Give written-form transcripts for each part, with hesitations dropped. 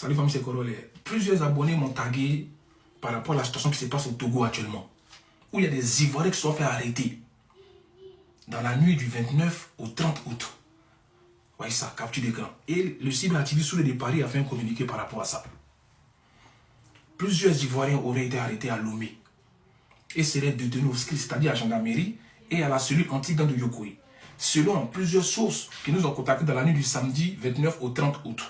Salut famille, c'est Korolé. Plusieurs abonnés m'ont tagué par rapport à la situation qui se passe au Togo actuellement, où il y a des Ivoiriens qui sont fait arrêter dans la nuit du 29 au 30 août. Vous voyez ça, capture d'écran. Et le cyberactiviste Soulé de Paris a fait un communiqué par rapport à ça. Plusieurs Ivoiriens auraient été arrêtés à Lomé et seraient détenus au SCRI, c'est-à-dire à la gendarmerie et à la cellule anti-gang de Yokoi, selon plusieurs sources qui nous ont contactés dans la nuit du samedi 29 au 30 août.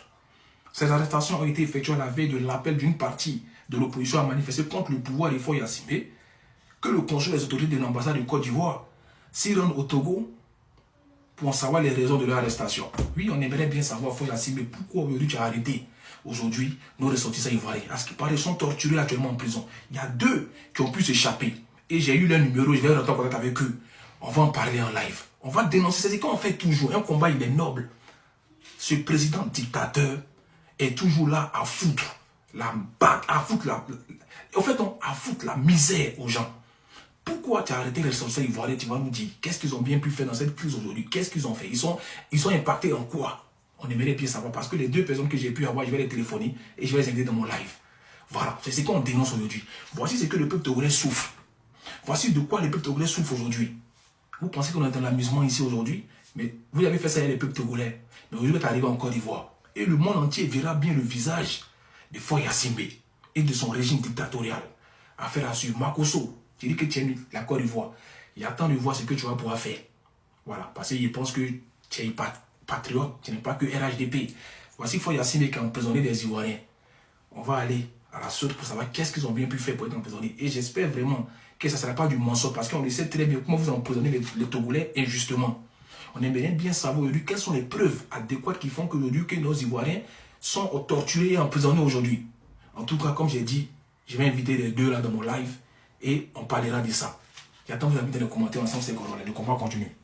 Ces arrestations ont été effectuées à la veille de l'appel d'une partie de l'opposition à manifester contre le pouvoir des Faure Gnassingbé, que le consul des autorités de l'ambassade de Côte d'Ivoire s'y rendent au Togo pour en savoir les raisons de leur arrestation. Oui, on aimerait bien savoir, Faure Gnassingbé, pourquoi aujourd'hui tu as arrêté aujourd'hui nos ressortissants ivoiriens. À ce qui paraît, ils sont torturés actuellement en prison. Il y a 2 qui ont pu s'échapper. Et j'ai eu leur numéro, je vais rentrer en contact avec eux. On va en parler en live. On va dénoncer. C'est quand on fait toujours un combat, il est noble. Ce président dictateur est toujours là à foutre la batte, à foutre la misère aux gens. Pourquoi tu as arrêté les ressortissants ivoiriens? Tu vas nous dire, qu'est-ce qu'ils ont bien pu faire dans cette crise aujourd'hui? Qu'est-ce qu'ils ont fait? Ils sont impactés en quoi? On aimerait bien savoir, parce que les 2 personnes que j'ai pu avoir, je vais les téléphoner et je vais les inviter dans mon live. Voilà, c'est ce qu'on dénonce aujourd'hui. Voici ce que le peuple togolais souffre. Voici de quoi le peuple togolais souffre aujourd'hui. Vous pensez qu'on est dans l'amusement ici aujourd'hui? Mais vous avez fait ça avec les peuples togolais. Mais aujourd'hui, vous êtes arrivé en Côte d'Ivoire. Et le monde entier verra bien le visage de Faure Gnassingbé et de son régime dictatorial. Affaire à suivre. Makosso, tu dis que tu aimes la Côte d'Ivoire. Il attend de voir ce que tu vas pouvoir faire. Voilà, parce qu'il pense que tu es patriote, tu n'es pas que RHDP. Voici Faure Gnassingbé qui a emprisonné des Ivoiriens. On va aller à la source pour savoir qu'est-ce qu'ils ont bien pu faire pour être emprisonnés. Et j'espère vraiment que ça ne sera pas du mensonge, parce qu'on le sait très bien comment vous emprisonnez les Togolais injustement. On aimerait bien savoir aujourd'hui quelles sont les preuves adéquates qui font qu'aujourd'hui que nos Ivoiriens sont torturés et emprisonnés aujourd'hui. En tout cas, comme j'ai dit, je vais inviter les 2 là dans mon live et on parlera de ça. J'attends vous inviter dans les commentaires ensemble, c'est Korolé. Le combat continue.